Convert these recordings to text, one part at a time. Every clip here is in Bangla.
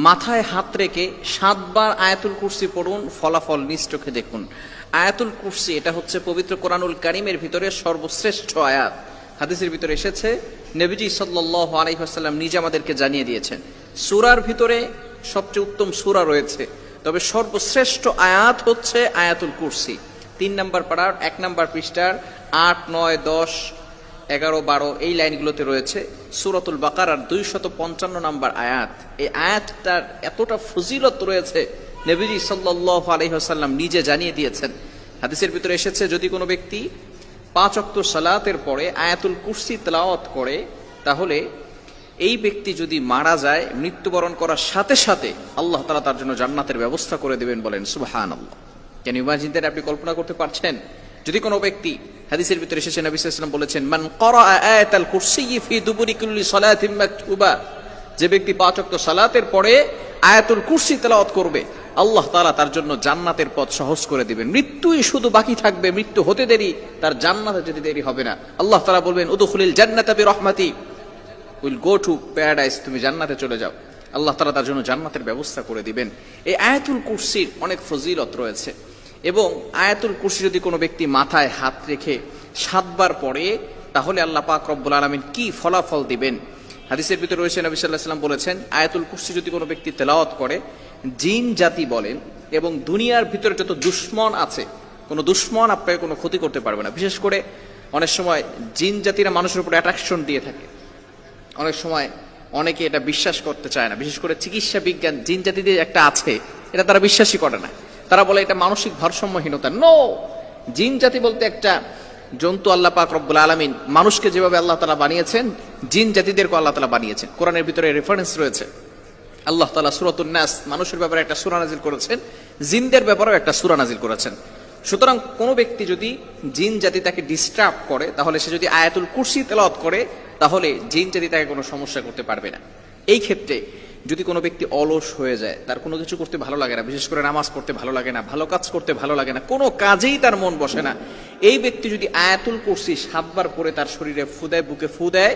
মাথায় হাত রেখে 7 বার আয়াতুল কুরসি পড়ুন, ফলাফল নিজ চোখে দেখুন। আয়াতুল কুরসি এটা হচ্ছে পবিত্র কোরআনুল কারীমের ভিতরে সর্বশ্রেষ্ঠ আয়াত। হাদিসের ভিতরে এসেছে, নবীজি সাল্লাল্লাহু আলাইহি ওয়াসাল্লাম নিজে আমাদেরকে জানিয়ে দিয়েছেন, সূরার ভিতরে সবচেয়ে উত্তম সূরা রয়েছে, তবে সর্বশ্রেষ্ঠ আয়াত হচ্ছে আয়াতুল কুরসি। 3 নম্বর পারার 1 নম্বর পৃষ্ঠার 8, 9, 10, 11, 12 এই লাইনগুলোতে রয়েছে সূরাতুল বাকারার 255 নম্বর আয়াত। এই আয়াতটার এতটা ফজিলত রয়েছে, নবীজি সাল্লাল্লাহু আলাইহি ওয়াসাল্লাম নিজে জানিয়ে দিয়েছেন। হাদিসের ভিতরে এসেছে, যদি কোনো ব্যক্তি 5 ওয়াক্ত সালাতের পরে আয়াতুল কুরসি তেলাওয়াত করে, তাহলে এই ব্যক্তি যদি মারা যায়, মৃত্যুবরণ করার সাথে সাথে আল্লাহ তাআলা তার জন্য জান্নাতের ব্যবস্থা করে দিবেন। বলেন সুবহানাল্লাহ। Can you imagine that? আপনি কল্পনা করতে পারছেন? যদি কোনো ব্যক্তি, হাদিসের ভিতরে এসেছে, নবী সাল্লাল্লাহু আলাইহি ওয়াসাল্লাম বলেছেন, মান ক্বারা আয়াতাল কুরসি ফি দুবুরি কুল্লি সালাতিন মাকতুবা, যে ব্যক্তি 5 ওয়াক্ত সালাতের পরে আয়াতুল কুরসি তেলাওয়াত করবে, আল্লাহ তাআলা তার জন্য জান্নাতের পথ সহজ করে দিবেন। মৃত্যুই শুধু বাকি থাকবে, মৃত্যু হতে দেরি, তার জান্নাতে যেতে দেরি হবে না। আল্লাহ তাআলা বলবেন, উদখুলিল জান্নাতা বিরহমাতি, উইল গো টু প্যারাডাইস, তুমি জান্নাতে চলে যাও। আল্লাহ তাআলা তার জন্য জান্নাতের ব্যবস্থা করে দিবেন। এই আয়াতুল কুরসির অনেক ফজিলত রয়েছে, এবং আয়াতুল কুরসি যদি কোনো ব্যক্তি মাথায় হাত রেখে 7 বার পড়ে, তাহলে আল্লাহ পাক রব্বুল আলামিন কি ফলাফল দিবেন। হাদিসের ভিতরে রয়েছে, নবী সাল্লাল্লাহু আলাইহি ওয়াসাল্লাম বলেছেন, আয়াতুল কুরসি যদি কোনো ব্যক্তি তেলাওয়াত করে, জিন জাতি বলেন এবং দুনিয়ার ভিতরে যত দুশমন আছে, কোনো দুশমন আপনাকে কোনো ক্ষতি করতে পারবে না। বিশেষ করে অনেক সময় জিন জাতিরা মানুষের উপর অ্যাট্রাকশন দিয়ে থাকে, অনেক সময় অনেকে এটা বিশ্বাস করতে চায় না। বিশেষ করে চিকিৎসা বিজ্ঞান জিন জাতিদের একটা আছে, এটা তারা বিশ্বাসই করে না। তারা বলে এটা মানসিক ভারসাম্যহীনতা। নো, জিন জাতি বলতে একটা জন্তু। আল্লাহ পাক রব্বুল আলামিন মানুষকে যেভাবে আল্লাহ তাআলা বানিয়েছেন, জিন জাতিদেরকে আল্লাহ তাআলা বানিয়েছেন। কোরআনের ভিতরে রেফারেন্স রয়েছে, আল্লাহ তাআলা সূরাতুন নাস, মানুষের ব্যাপারে একটা সূরা নাজিল করেছেন, জিনদের ব্যাপারেও একটা সূরা নাজিল করেছেন। সুতরাং কোনো ব্যক্তি যদি জিন জাতি তাকে ডিস্টার্ব করে, তাহলে সে যদি আয়াতুল কুরসি তেলাওয়াত করে, তাহলে জিন জাতি তাকে কোনো সমস্যা করতে পারবে না। এই ক্ষেত্রে যদি কোনো ব্যক্তি অলস হয়ে যায়, তার কোনো কিছু করতে ভালো লাগে না, বিশেষ করে নামাজ পড়তে ভালো লাগে না, ভালো কাজ করতে ভালো লাগে না, কোনো কাজেই তার মন বসে না, এই ব্যক্তি যদি আয়াতুল কুরসি 7 বার পরে তার শরীরে ফু দেয়, বুকে ফু দেয়,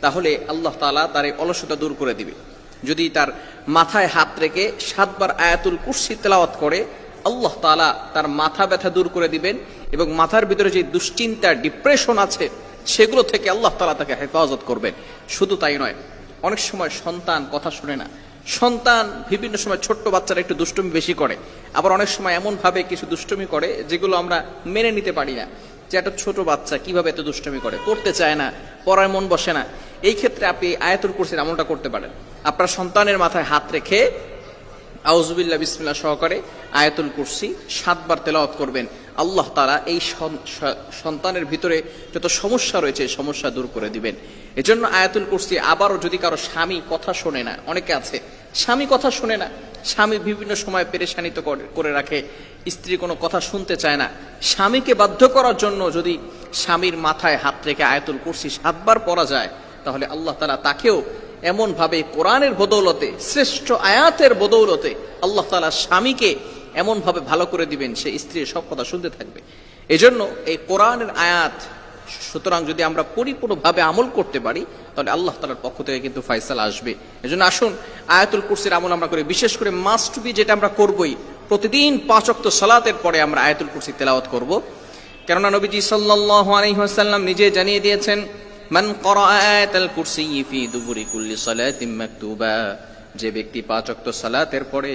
তাহলে আল্লাহ তাআলা তার এই অলসতা দূর করে দিবে। যদি তার মাথায় হাত রেখে 7 বার আয়াতুল কুরসি তেলাওয়াত করে, আল্লাহ তাআলা তার মাথা ব্যথা দূর করে দিবেন, এবং মাথার ভিতরে যে দুশ্চিন্তা, ডিপ্রেশন আছে, সেগুলো থেকে আল্লাহ তাআলা তাকে হেফাজত করবেন। শুধু তাই নয়, অনেক সময় সন্তান কথা শুনে না, সন্তান বিভিন্ন সময়, ছোট্ট বাচ্চারা একটু দুষ্টুমি বেশি করে, আবার অনেক সময় এমন ভাবে কিছু দুষ্টুমি করে যেগুলো আমরা মেনে নিতে পারি না, যে একটা ছোট বাচ্চা কিভাবে এত দুষ্টুমি করে, পড়তে চায় না, পড়ায় মন বসে না। এই ক্ষেত্রে আপনি আয়াতুল কুরসির আমলটা করতে পারেন। আপনার সন্তানের মাথায় হাত রেখে আউযুবিল্লাহ বিসমিল্লাহ সহকারে আয়াতুল কুরসি 7 বার তেলাওয়াত করবেন। আল্লাহ তাআলা এই সন্তানের ভিতরে যত সমস্যা রয়েছে, সমস্যা দূর করে দিবেন। এজন্য আয়াতুল কুরসি, আবারও যদি কারো স্বামী কথা শোনে না, অনেকে আছে স্বামী কথা শোনে না, স্বামী বিভিন্ন সময় পেরেশানিত করে রাখে, স্ত্রী কোনো কথা শুনতে চায় না, স্বামীকে বাধ্য করার জন্য যদি স্বামীর মাথায় হাত রেখে আয়াতুল কুরসি 7 বার পড়া যায়, তাহলে আল্লাহ তাআলা তাকেও এমন ভাবে কোরআনের বদৌলতে, শ্রেষ্ঠ আয়াতের বদৌলতে আল্লাহ তাআলা স্বামীকে এমন ভাবে ভালো করে দিবেন, সে স্ত্রীর সব কথা শুনতে থাকবে। এজন্য এই কোরআনের আয়াত, সুতরাং যদি আমরা পরিপূর্ণভাবে আমল করতে পারি, তাহলে আল্লাহ তাআলার পক্ষ থেকে কিন্তু ফয়সালা আসবে। এজন্য আসুন আয়াতুল কুরসির আমল আমরা করি। বিশেষ করে মাস্ট বি, যেটা আমরা করবই, প্রতিদিন 5 ওয়াক্ত সালাতের পরে আমরা আয়াতুল কুরসি তেলাওয়াত করব। কেননা নবীজি সাল্লাল্লাহু আলাইহি ওয়াসাল্লাম নিজে জানিয়ে দিয়েছেন, মান ক্বারা আয়াতাল কুরসি ফি দুবুরি কুল্লি সালাতিন মাকতুবা, যে ব্যক্তি 5 ওয়াক্ত সালাতের পরে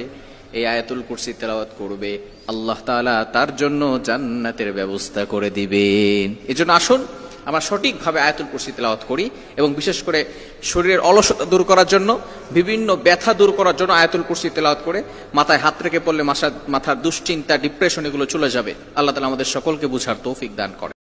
এই আয়াতুল কুরসি তেলাওয়াত করবে, আল্লাহ তাআলা তার জন্য জান্নাতের ব্যবস্থা করে দিবেন। এজন্য আসুন আমরা সঠিকভাবে আয়াতুল কুরসি তেলাওয়াত করি, এবং বিশেষ করে শরীরের অলসতা দূর করার জন্য, বিভিন্ন ব্যথা দূর করার জন্য আয়াতুল কুরসি তেলাওয়াত করে মাথায় হাত রেখে পড়লে মাথার দুশ্চিন্তা, ডিপ্রেশন এগুলো চলে যাবে। আল্লাহ তাআলা আমাদের সকলকে বুঝার তৌফিক দান করেন।